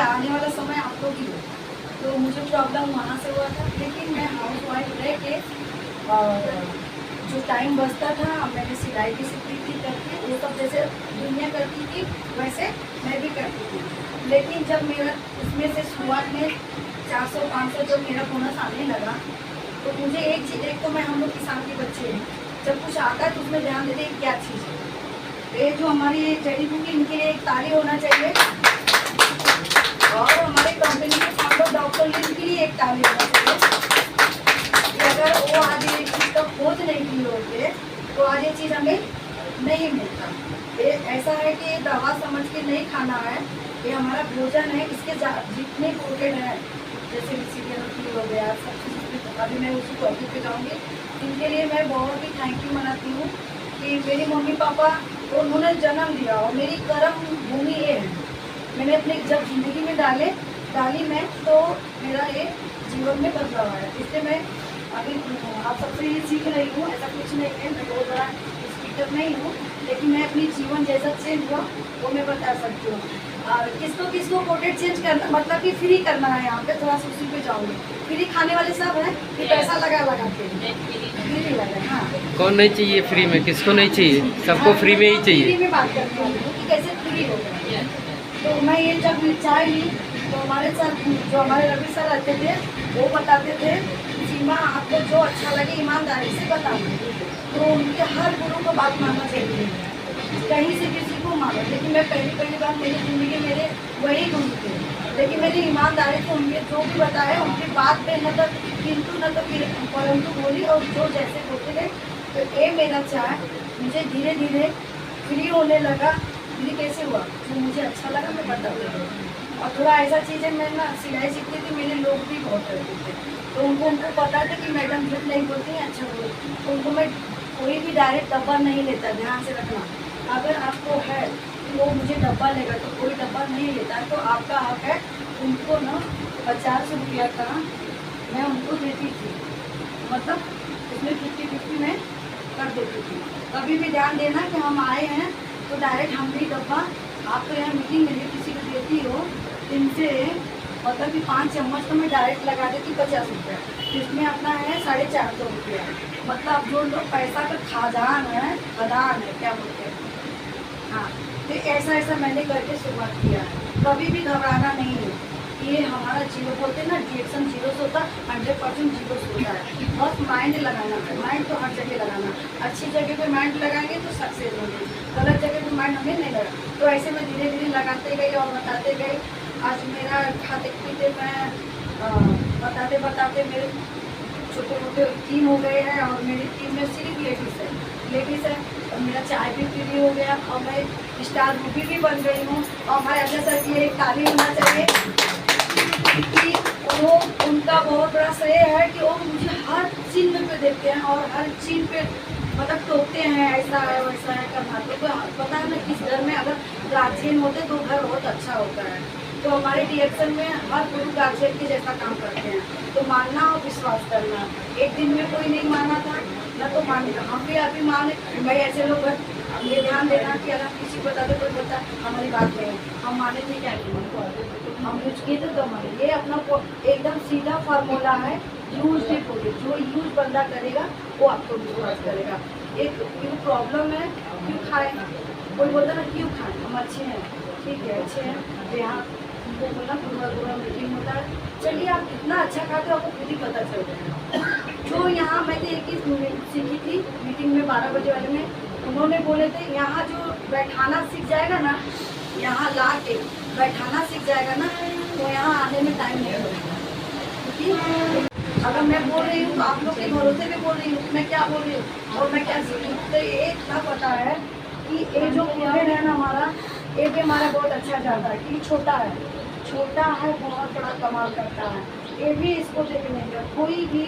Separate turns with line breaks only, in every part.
आने वाला समय आप लोग ही हो। तो मुझे प्रॉब्लम वहाँ से हुआ था, लेकिन मैं हाउस वाइफ रह के और जो टाइम बचता था मैंने सिलाई भी सीखी थी करके, वो सब जैसे दुनिया करती थी वैसे मैं भी करती थी। लेकिन जब मेरा उसमें से शुरुआत में 400-500 जब मेरा बोनस आने लगा, तो मुझे एक चीज़, एक तो मैं हम लोग किसान के बच्चे हैं, जब कुछ आता है तो उसमें ध्यान देते हैं क्या चीज़ है। ये जो हमारी जड़ी बूटी, इनके लिए एक ताली होना चाहिए, और हमारे कंपनी के फाउंडर डॉक्टर इनके लिए एक ताली होना चाहिए। अगर वो आज ये चीज़ का खोज नहीं किए होते तो आज ये चीज़ हमें नहीं मिलता। ये ऐसा है कि दवा समझ के नहीं खाना है, ये हमारा भोजन है। इसके जितने प्रोटीन है, जैसे सीरियल हो गया, सब चीज़, अभी मैं उसी टॉपिक पे जाऊँगी। इनके लिए मैं बहुत ही थैंक यू मनाती हूँ कि मेरे मम्मी पापा उन्होंने जन्म दिया, और मेरी कर्म भूमि ये है। मैंने अपने जब ज़िंदगी में डाली मैं, तो मेरा ये जीवन में बदलाव आया। इसलिए मैं अभी आप सबसे ये सीख रही हूँ, ऐसा कुछ नहीं है, मैं बहुत बड़ा स्पीकर नहीं हूँ, लेकिन मैं अपनी जीवन जैसा चेंज हुआ वो मैं बता सकती हूँ। और किसको कोटेड चेंज करना, मतलब कि फ्री करना है, यहाँ पे थोड़ा सा उसी पे जाऊँगी। फ्री खाने वाले सब हैं कि पैसा लगा के फ्री लगा। हाँ,
कौन नहीं चाहिए फ्री में, किसको नहीं चाहिए, सबको फ्री में ही चाहिए।
फ्री में बात करने वाली हूँ कि कैसे फ्री होगा। तो मैं ये जब चाय ली तो हमारे साथ जो हमारे रवि सर रहते थे वो बताते थे सीमा, आपको जो अच्छा लगे ईमानदारी से बताना। तो उनके हर गुरु को बात मानना चाहिए, कहीं से किसी को मानो। लेकिन मैं पहली बार मेरी ज़िंदगी मेरे वही गुरु थे, लेकिन मेरी ईमानदारी से उनके जो भी बताया उनकी बात पे न तो किंतु न तो परंतु बोली, और जो जैसे बोलते थे। तो ये मेरा चाय मुझे धीरे धीरे फ्री होने लगा। फ्री कैसे हुआ, जो मुझे अच्छा लगा मैं बताती हूँ। और थोड़ा ऐसा चीज़ है, मैं ना सिलाई सीखती थी, मेरे लोग भी बहुत करते थे, तो उनको पता था कि मैडम झूठ नहीं बोलती हैं, अच्छा बोलती। तो उनको मैं कोई भी डायरेक्ट डब्बा नहीं लेता, ध्यान से रखना। अगर आपको है कि वो मुझे डब्बा लेगा तो कोई डब्बा नहीं लेता, तो आपका हक है। उनको ना 50 रुपया का मैं उनको देती थी, मतलब उसमें 50-50 में कर देती थी। कभी भी ध्यान देना कि हम आए हैं तो डायरेक्ट हम भी डब्बा, आपको यहाँ मीटिंग में किसी को देती हो, इनसे मतलब कि 5 चम्मच तो मैं डायरेक्ट लगा देती 50 रुपया, इसमें अपना है 450 रुपया। मतलब जो लोग पैसा का खदान है क्या बोलते हैं। हाँ, तो ऐसा मैंने करके शुरुआत किया है। कभी भी घबराना नहीं है, ये हमारा जीरो बोलते हैं ना, रिएक्शन जीरो से होता, 100% जीरो से होता है। बस माइंड लगाना है, माइंड तो हर जगह लगाना। अच्छी जगह पे माइंड लगाएंगे तो सक्सेस होंगे, गलत जगह पे माइंड हमें नहीं लगा। तो ऐसे मैं धीरे धीरे लगाते गई और बताते गई। आज मेरा खाते पीते मैं बताते मेरे छोटे मोटे 3 हो गए हैं, और मेरी टीम में सिर्फ लेडीज़ है। और मेरा चाय भी फ्री हो गया, और मैं स्टार रूबी भी बन गई हूँ। और हमारे अजय सर की एक ताली होना चाहिए कि वो, उनका बहुत बड़ा श्रेय है कि वो मुझे हर चीज़ पे देखते हैं, और हर चीज़ पे मतलब टोकते हैं, ऐसा है वैसा है करना। तो पता है ना, किस घर में अगर गार्जियन होते तो घर बहुत अच्छा होता है। तो हमारे डिएक्शन में हर गुरु गार्जियन के जैसा काम करते हैं। तो मानना और विश्वास करना, एक दिन में कोई नहीं माना था ना, तो मानना हम भी अभी माने। भाई ऐसे लोग ये ध्यान देना कि अगर किसी को बता दे, कोई बोलता हमारी बात नहीं, हम माने थे क्या, हम यूज किए थे तो हमारे ये अपना एकदम सीधा फार्मूला है। यूज नहीं बोले, जो यूज बंदा करेगा वो आपको विश्वास करेगा। एक क्यों प्रॉब्लम है, क्यों खाए, कोई बोलता ना क्यों खाए, हम अच्छे हैं, ठीक है अच्छे हैं, तो यहाँ उनको बोला पूरा मीटिंग होता है। चलिए आप कितना अच्छा खाते हो आपको खुद ही पता चल जाएगा। जो यहाँ मैंने एक ही सीखी थी मीटिंग में 12 बजे वाले में, उन्होंने बोले थे यहाँ जो बैठाना सीख जाएगा ना, यहाँ ला के बैठाना सीख जाएगा ना, तो यहाँ आने में टाइम नहीं लगेगा। क्योंकि अगर मैं बोल रही हूँ तो आप लोग के भरोसे भी बोल रही हूँ, मैं क्या बोल रही हूँ और मैं क्या सीखी। तो ये इतना पता है कि ये जो पीरियड है ना हमारा, ये भी हमारा बहुत अच्छा जाता है कि छोटा है बहुत बड़ा कमाल करता है। ये भी इसको देखने का कोई भी,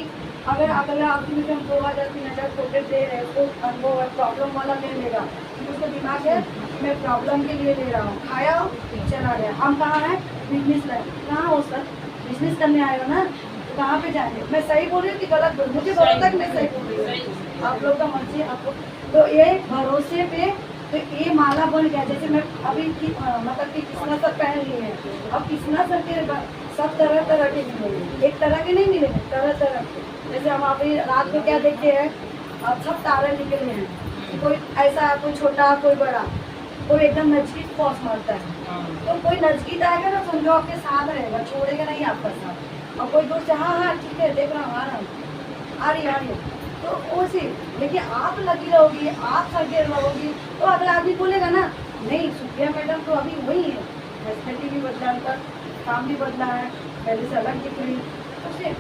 अगर अगला आदमी को हम 2000-3000 प्रोडक्ट दे रहे हैं तो अनुभव प्रॉब्लम वाला ले लेगा, उसका दिमाग है मैं प्रॉब्लम के लिए ले रहा हूँ, खाया हो चला गया। हम कहाँ हैं, बिजनेस लाइन कहाँ हो सर, बिजनेस करने आए हो ना, तो कहाँ पे जाएंगे। मैं सही बोल रही हूँ कि गलत बोल, मुझे पता कि मैं सही बोल रही हूँ, आप लोग का मर्जी आपको। तो ये भरोसे पे तो ये माला बन गया। जैसे मैं अभी मतलब कि किसना सर पहन लिए हैं, अब किसना सर के सब तरह तरह के मिलेंगे, एक तरह के नहीं मिलेंगे, तरह तरह के। जैसे हम अभी रात को क्या देखते हैं, अब सब तारे निकले हैं, कोई ऐसा, कोई छोटा, कोई बड़ा, कोई एकदम नजदीक पहुँच मारता है। तो कोई नजदीक आएगा ना, समझो आपके साथ रहेगा, छोड़ेगा नहीं आपका साथ। और कोई दोस्त हाँ हाँ ठीक है देख रहा हूँ आ रही है, तो वो सी। लेकिन आप लगी रहोगी, आप सगे रहोगी, तो अगला आदमी बोलेगा ना, नहीं सुप्रिया मैडम तो अभी वही है, फैसिलिटी भी बदला, उनका काम भी बदला है, पहले से अलग दिख रही। तो फिर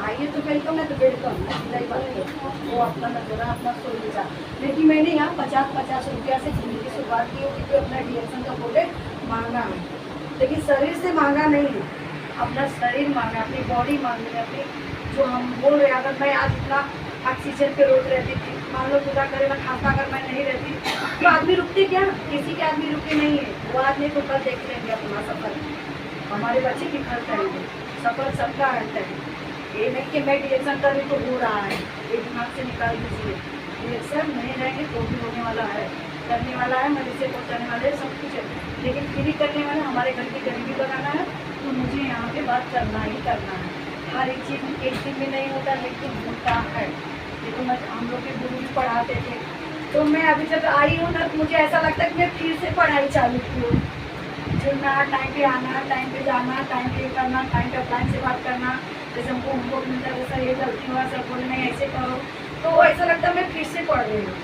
आइए तो वेलकम है, तो वेलकम है, वो अपना नजर अपना सोच विचार। लेकिन मैंने यहाँ 50-50 रुपया से जिंदगी की शुरुआत की होगी, तो अपना DSN का प्रोडक्ट महंगा है, लेकिन शरीर से महंगा नहीं है। अपना शरीर मांगा, अपनी बॉडी मांग रही, अपनी जो हम बोल रहे हैं। अगर मैं आज इतना ऑक्सीजन पे रोक रहती थी, मान लो खुदा करे मैं खाता अगर मैं नहीं रहती, तो आदमी रुकते क्या, किसी के आदमी रुके नहीं है। वो आदमी को कल देख लेंगे अपना सफर, हमारे बच्चे की खर्च करेंगे, सफर सबका हटता है। ये नहीं कि मैं DSN कर रही तो हो रहा है, ये दिमाग से निकाल दीजिए। DSN नहीं रहेंगे तो भी होने वाला है, करने वाला है, मरीज से पहुँचाने वाले है, सब कुछ है। लेकिन फ्री करने वाला हमारे घर की गरीबी बनाना है, तो मुझे यहाँ पे बात करना ही करना है। हर एक चीज़ एक दिन में नहीं होता, लेकिन होता है। लेकिन हम लोग के गुरु भी पढ़ाते थे, तो मैं अभी जब आई हूँ ना, तो मुझे ऐसा लगता है कि मैं फिर से पढ़ाई चालू की हूँ। जुड़ना, टाइम पे आना, टाइम पे जाना, टाइम पे करना, टाइम पे अपलाइन से बात करना। जैसे हमको होमवर्क मिलता है, सर ये गलती हुआ, सर बोले नहीं ऐसे करो, तो ऐसा लगता है मैं फिर से पढ़ रही हूँ।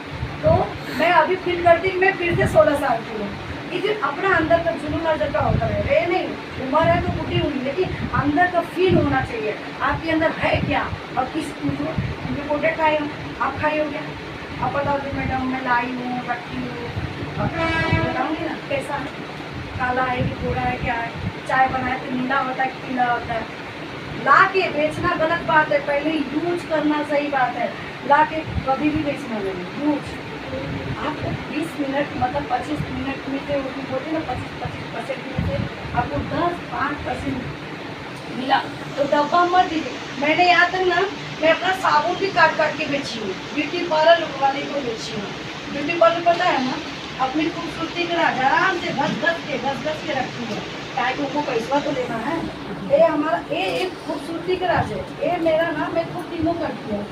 तो मैं अभी फील करती हूँ मैं फिर से 16 साल की हूँ। लेकिन अपना अंदर का जुनून नजर का होता है, ये नहीं उम्र है तो बुढ़ी हुई, लेकिन अंदर का फील होना चाहिए आपके अंदर है क्या। और किस प्रोडक्ट खाए हो आप, खाए हो क्या आप बताओ जी मैडम, मैं लाई हूँ, रखी हूँ, बताऊँगी ना कैसा काला है कि गोरा है, क्या है। चाय बनाए तो नीला होता है कि पीला होता है। ला के बेचना गलत बात है, पहले यूज करना सही बात है। ला के कभी भी बेचना नहीं, यूज। आपको 20 मिनट मतलब 25 मिनट में से बोलते ना 25% में से आपको 5% मिला, तो डब्बा मत दीजिए। मैंने यहाँ तक ना, मैं अपना साबुन भी काट के बेची हूँ, ब्यूटी पार्लर वाले को बेची हूँ। ब्यूटी पार्लर पता है ना, अपनी खूबसूरती के राज आराम से घस घस के रखती है, ताकि उनको पैसा तो लेना है। ये हमारा ये एक खूबसूरती का राज है। ये मेरा ना, मैं खुद टीमो करती हूँ,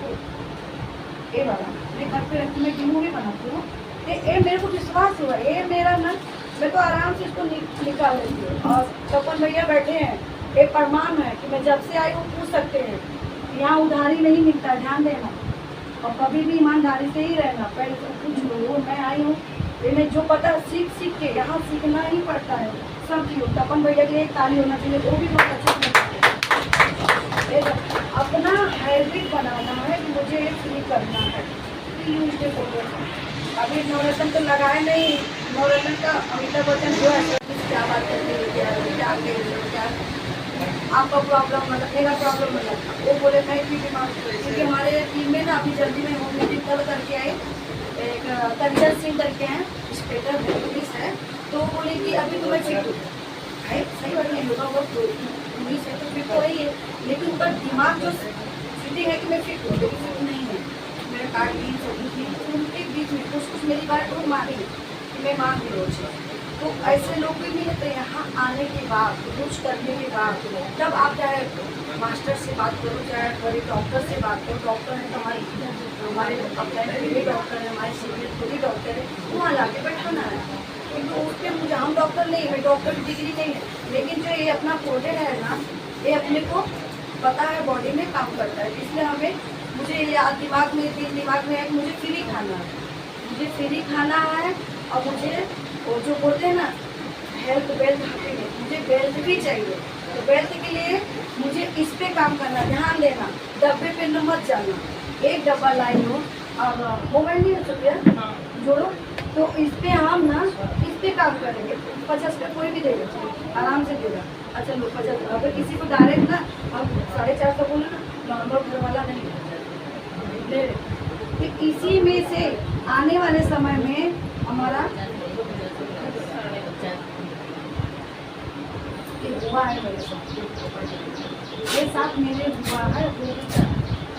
ये वाला मैं घर पे रखती, मैं टीमो भी बनाती हूँ। ये मेरे को विश्वास हुआ, ये मेरा ना, मैं तो आराम से इसको निकाल लेती हूँ। और तपन भैया बैठे हैं, ये प्रमाण है कि मैं जब से आई वो पूछ सकते हैं। यहाँ उधारी नहीं मिलता, ध्यान देना, और कभी भी ईमानदारी से ही रहना। पहले तो कुछ लोग, मैं आई हूँ, इन्हें जो पता सीख के यहाँ सीखना ही पड़ता है सब चीज़। तपन भैया के लिए एक ताली होना चाहिए, वो भी बहुत अच्छा करते हैं। अपना हैबिट बनाना है कि मुझे ये फ्री करना है, यूज के फोटो। अभी नवरत्न तो लगाए नहीं, नवरत्न का अमिताभ बच्चन जो है क्या बात करते हैं, क्या आपका प्रॉब्लम मतलब मेरा प्रॉब्लम मतलब, वो बोले मैं भी बीमार, क्योंकि हमारे टीम में ना अभी जल्दी में होम मीटिंग कल करके आए, एक तंजल सिंह करके हैं, इंस्पेक्टर पुलिस है, तो वो बोले कि अभी तो मैं फिट हूँ है, सही बात है, योगा वर्क पुलिस है तो फिट तो वही है, लेकिन उनका दिमाग जो फिटिंग है कि मैं फिट हूँ, लेकिन फिट नहीं है। मेरे कार्ड भी सभी थी, उनके बीच में कुछ मेरी बात तो मानी कि मैं मान भी रोज। तो ऐसे लोग भी मिले, तो यहाँ आने के बाद कुछ करने के बाद जब आप चाहे मास्टर से बात करो, चाहे बड़े डॉक्टर से बात करो, डॉक्टर है तो हमारे अपने भी डॉक्टर है, हमारे सीनियर खुद ही डॉक्टर है, वहाँ ला के बैठाना है। तो उस पर मुझे, हम डॉक्टर नहीं है, डॉक्टर की डिग्री नहीं है, लेकिन जो ये अपना प्रोडक्ट है ना, ये अपने को पता है बॉडी में काम करता है। इसलिए हमें, मुझे याद दिमाग में है कि मुझे फ्री खाना है, मुझे फ्री खाना है। और मुझे वो जो बोलते हैं ना हेल्थ वेल्थ हैप्पीनेस, मुझे वेल्थ भी चाहिए। तो वेल्थ के लिए मुझे इस पे काम करना, ध्यान देना, डब्बे पे न मत जाना। एक डब्बा लाई हो और मोबाइल नहीं हो चुके जोड़ो, तो इस पे हम ना इस पे काम करेंगे। 50 पे कोई भी देगा, आराम से देगा। अच्छा लो 50, अगर किसी को डायरेक्ट ना हम 450 बोले ना, नॉर्मल घर वाला नहीं ले रहे। तो इसी में से आने वाले समय में हमारा हुआ है, मेरे साथ ये साथ मेरे हुआ है।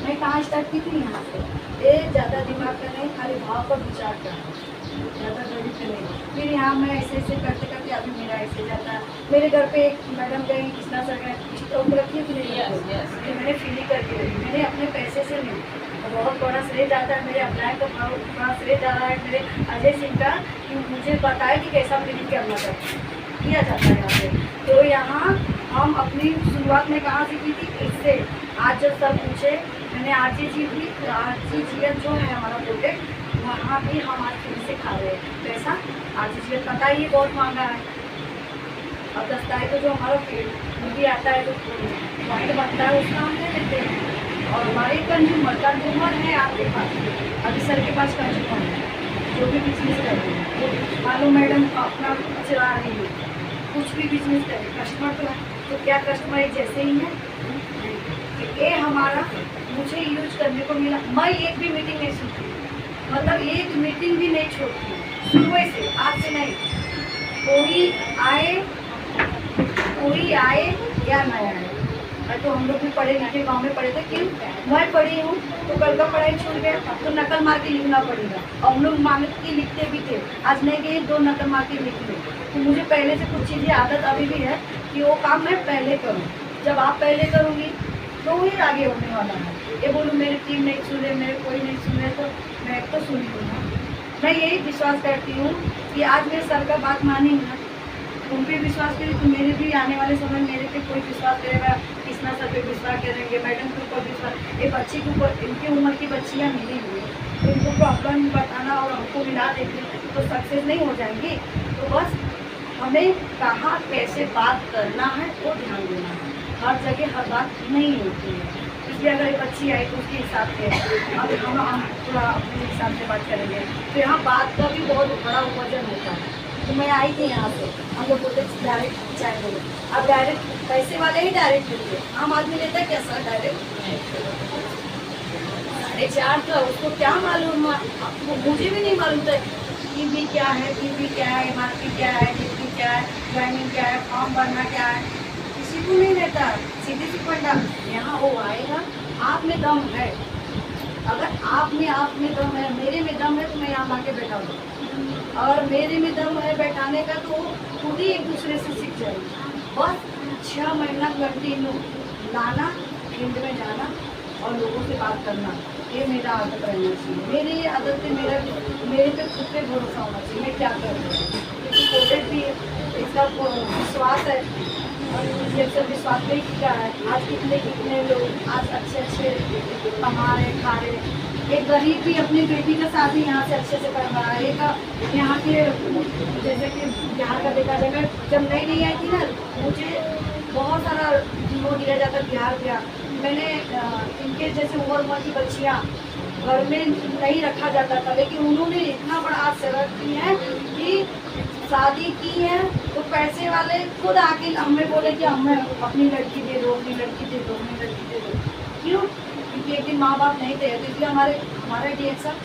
मैं कहाँ स्टार्ट की थी, यहाँ से। ये ज़्यादा दिमाग का नहीं, खाली भाव पर विचार करना। ज़्यादा गरीब से नहीं। फिर यहाँ मैं ऐसे ऐसे करते करते अभी मेरा ऐसे जाता है। मेरे घर पे एक मैडम गई कृष्णा सर गए, स्टोव रखी है कि नहीं कि मैंने फ्री करके रखी, मैंने अपने पैसे से नहीं। तो बहुत बड़ा श्रेय जाता है मेरे अपलाय का, बड़ा श्रेय जा रहा है मेरे अजय सिंह का कि मुझे बताए कि कैसा फ्री करना किया जाता है यहाँ पे। तो यहाँ हम अपनी शुरुआत में कहाँ से की थी, इससे। आज जब सब पूछे, मैंने RGGL जो है हमारा प्रोजेक्ट, वहाँ भी हम आज फ्री से खा रहे हैं। पैसा RGGL पता ही है बहुत महंगा है। अब 10 तारीख को जो हमारा भी आता है, जो पॉइंट बनता है उसका हम दे देते हैं। और हमारे कंज्यूमर है आपके पास, अभी सर के पास कंज्यूमर है जो भी बिजनेस करते हैं। मालूम मैडम अपना चला रही है, कुछ भी बिजनेस करे, कस्टमर तो क्या कस्टमर एक जैसे ही है। ये हमारा मुझे यूज करने को मिला। मैं एक भी मीटिंग नहीं सुनती, मतलब एक मीटिंग भी नहीं छोड़ती सुबह से, आज से नहीं। कोई आए या ना आए। तो हम लोग भी पढ़े लिखे गाँव में पढ़े थे, क्यों मैं पढ़ी हूँ तो कल का पढ़ाई छूट गया, अब तो नकल मार के लिखना पड़ेगा। और हम लोग मांग के लिखते भी थे, आज नहीं गए 2 नकल मार के लिख लो। तो मुझे पहले से कुछ चीज़ें आदत अभी भी है कि वो काम मैं पहले करूँ। जब आप पहले करूँगी तो वही आगे होने वाला है। ये बोलूँ मेरी टीम नहीं सुने, मेरे कोई नहीं सुने, तो मैं तो सुनी हूँ ना। मैं यही विश्वास करती हूँ कि आज मेरे सर का बात मानी है, तुम पे विश्वास करें तो मेरे भी आने वाले समय मेरे पे कोई विश्वास करेगा, कृष्णा सर पे विश्वास करेंगे, मैडम के ऊपर विश्वास। ये बच्ची के ऊपर, इनकी उम्र की बच्चियाँ मिली हुई है, तो इनको प्रॉब्लम बताना और हमको मिला देंगे तो सक्सेस नहीं हो जाएंगी। तो बस हमें कहाँ कैसे बात करना है वो ध्यान देना है। हर जगह हर बात नहीं होती है, इसलिए अगर एक बच्ची आई तो उसके हिसाब से अब हम पूरा अपने हिसाब से बात करेंगे। तो यहाँ बात का भी बहुत बड़ा वजन होता है। तो मैं आई थी यहाँ से, हम लोग बोलते डायरेक्ट चाय बोलो, अब डायरेक्ट पैसे वाले ही डायरेक्ट लेते हैं, आम आदमी लेता है क्या सर डायरेक्ट? 4.5 का उसको क्या मालूम, मुझे भी नहीं मालूम था PB क्या है, PB क्या है, MRP क्या है, DP क्या है, ज्वाइनिंग क्या है, फॉर्म भरना क्या है, किसी को नहीं रहता। सीधे सी पंडा यहाँ वो आएगा, आप में दम है, अगर आप में दम है, मेरे में दम है तो मैं यहाँ आके बैठा हूँ, और मेरे में दम है बैठाने का तो खुद ही एक दूसरे से सीख जाएगी। बस 6 महीना कंटिन्यू लाना, फील्ड में जाना और लोगों से बात करना, ये मेरा आदत रहना चाहिए। मेरी ये आदत है, मेरे पे खुद पे भरोसा होना चाहिए। मैं क्या कर रही हूँ, क्योंकि प्रोजेक्ट भी इसका विश्वास है, और ये सब विश्वास नहीं किया है। आज कितने लोग आज अच्छे कमा रहे, खा रहे। एक गरीब भी अपनी बेटी का शादी यहाँ से अच्छे से कर रहा है। एक यहाँ के जैसे कि बिहार का देखा जाएगा, जब नई आई थी ना, मुझे बहुत सारा वो दिया जाता बिहार। मैंने इनके जैसे उम्र की बच्चियाँ घर में नहीं रखा जाता था, लेकिन उन्होंने इतना बड़ा आज सेवा की है कि शादी की है तो पैसे वाले खुद आके हमें बोले कि हमें अपनी लड़की दे दो, अपनी लड़की दे दो, अपनी लड़की दे दो। क्यों? क्योंकि एक दिन माँ बाप नहीं थे, तो इसलिए हमारा रिएक्शन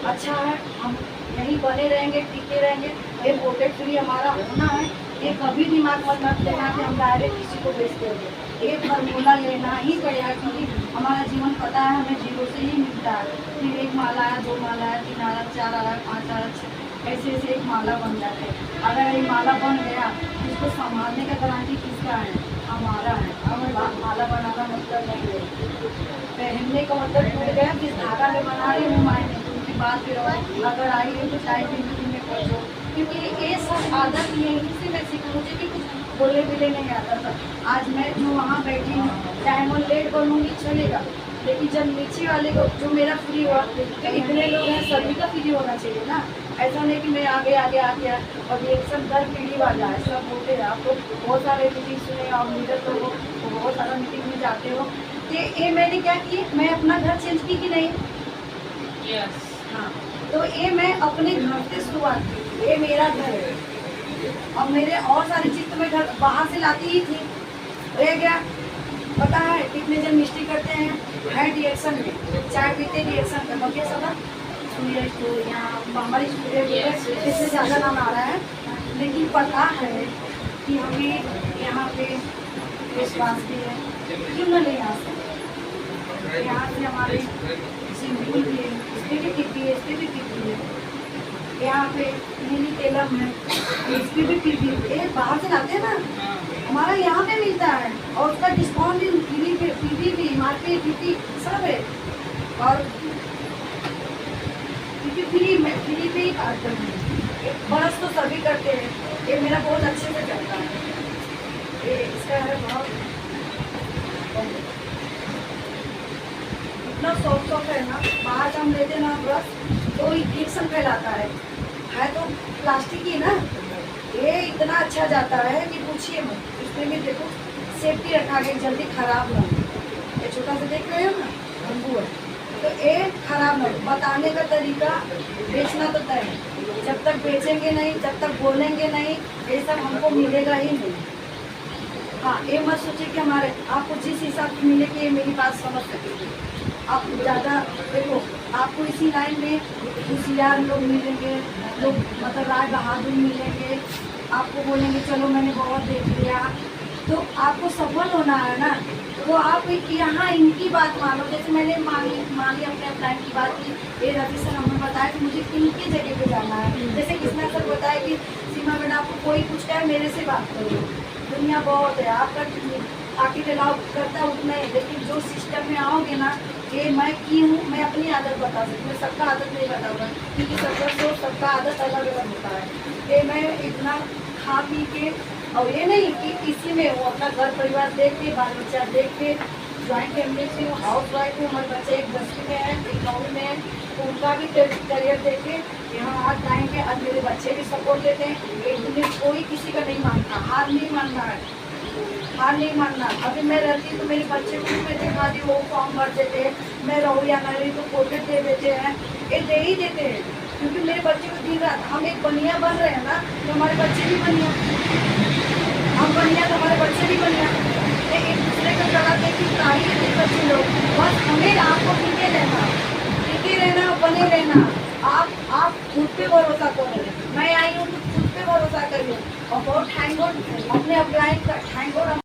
अच्छा है, हम यहीं बने रहेंगे, टिके रहेंगे। ये प्रोजेक्ट फ्री हमारा होना है, ये कभी दिमाग मत लेना कि हम डायरेक्ट किसी को बेच देंगे। एक फार्मूला लेना ही पड़ेगा, क्योंकि हमारा जीवन पता है हमें 0 से ही मिलता है। फिर 1 माला आया, 2 माला आया, 3 आया, 4 आया, 5 आया, 6, ऐसे एक माला बन जाते हैं। अगर ये माला बन गया, इसको संभालने का गारंटी किसका है? हमारा है। हमें माला बनाना मतलब नहीं है, पहनने का मतलब टूट गया, किस धागा में बना रही हूँ मायने, उनकी बात पे रहो। अगर आई है तो चाय की मीटिंग में पहुँचो, क्योंकि ये सब आदत यहीं से मैं सीखूँ। मुझे भी कुछ बोलने बिले नहीं आता था। आज मैं जो वहाँ बैठी हूँ, टाइम और लेट बनूँगी चलेगा, लेकिन जब नीचे वाले को जो मेरा फ्री हुआ, तो इतने लोग हैं, सभी का फ्री होना चाहिए ना। ऐसा नहीं कि मैं आगे आ गया और ये सब दर पीढ़ी वाला है, सब बोलते हैं। आप लोग बहुत सारे मीटिंग सुने और लीडर लोग हो, तो बहुत सारा मीटिंग में जाते हो। ये मैंने क्या की, मैं अपना घर चेंज की कि नहीं?
यस।
हाँ, तो ये मैं अपने घर से शुरुआत की, ये मेरा घर है। और मेरे और सारी चीज़ तो मैं घर बाहर से लाती ही थी, रह गया। पता है कितने जन मिस्टेक करते हैं रिएक्शन में, चाय पीते रिएक्शन में, बल्कि सब यहाँ हमारी स्टूडियो इससे ज़्यादा नाम आ रहा है, लेकिन पता है कि हमें यहाँ पे विश्वास भी है, क्यों ना ले आ सकते। यहाँ से हमारे सिंधी भी है, इसमें भी टिकी है, इसमें भी टिकी है। यहाँ पे मिनी तेलम है, इसकी भी पीपी ये बाहर से लाते हैं ना, हमारा यहाँ पे मिलता है और उसका डिस्काउंट भी पीपी भी मार्केट पीपी सब है। और पीपी फ्री पे ही काटते हैं, बरस तो सभी करते हैं, ये मेरा बहुत अच्छे से चलता है। ये इसका है बहुत इतना सॉफ्ट है ना, बाहर से हम लेते ना ब्रश तो इन्फेक्शन फैलाता है तो प्लास्टिक ही ना, ये इतना अच्छा जाता है कि पूछिए मत। इसमें भी देखो सेफ्टी रखा गया, जल्दी खराब ना हो। ये छोटा सा देख रहे हो ना बम्बू है, तो ये खराब ना हो। बताने का तरीका बेचना तो तय है, जब तक बेचेंगे नहीं, जब तक बोलेंगे नहीं, ये सब हमको मिलेगा ही नहीं। हाँ, ये मत सोचिए कि हमारे आपको जिस हिसाब से मिले कि ये मेरी बात समझ सकेगी। आप ज़्यादा देखो, आपको इसी लाइन में होशियार लोग मिलेंगे, लोग मतलब राय बहादुर मिलेंगे, आपको बोलेंगे चलो मैंने बहुत देख लिया, तो आपको सफल होना है ना, तो आप यहाँ इनकी बात मानो। जैसे मैंने मानी अपने अपलाइन की बात की, ये रवि सर हमें बताया कि मुझे इनकी जगह पे जाना है। जैसे कृष्णा सर बताया कि सीमा मैडम आपको कोई कुछ कहे मेरे से बात करो, दुनिया बहुत है, आपका आखिर अलाउ करता उतना ही, लेकिन जो सिस्टम में आओगे ना, ये मैं की हूँ, मैं अपनी आदत बता सकती हूँ, सबका आदत नहीं बताऊँगा क्योंकि सबका सोच सबका आदत अलग अलग होता है। ये मैं इतना खा पी के, और ये नहीं कि इसी में हूँ, अपना घर परिवार देख के, बाल बच्चा देख के, ज्वाइंट फैमिली से हूँ, हाउस वाइफ हूँ, हमारे बच्चे एक 10वीं में है, एक 9वीं में है, तो उनका भी करियर देख के यहाँ आज आएंगे। आज मेरे बच्चे भी सपोर्ट देते हैं, एक दिन कोई किसी का नहीं मानता, हार नहीं मानना है, हार नहीं मानना। अभी मैं रहती तो मेरे बच्चे को मैं दिखा दी, वो फॉर्म भर देते हैं, मैं रहूँ या नहीं तो पोर्ट्रेट दे देते हैं, ये दे ही देते हैं क्योंकि मेरे बच्चे को दिन रात हम एक बनिया बन रहे हैं ना, तो हमारे बच्चे भी बनिया, हम बनिया तो हमारे बच्चे भी बनिया। एक दूसरे को सलाह देती तारीफ के बच्चे लोग, बस हमें आपको टिके रहना, बने रहना। आप खुद पे भरोसा करो, मैं आई हूँ तो खुद पे भरोसा करिए और बहुत थैंक गॉड अपने अपलाइन का थैंक गॉड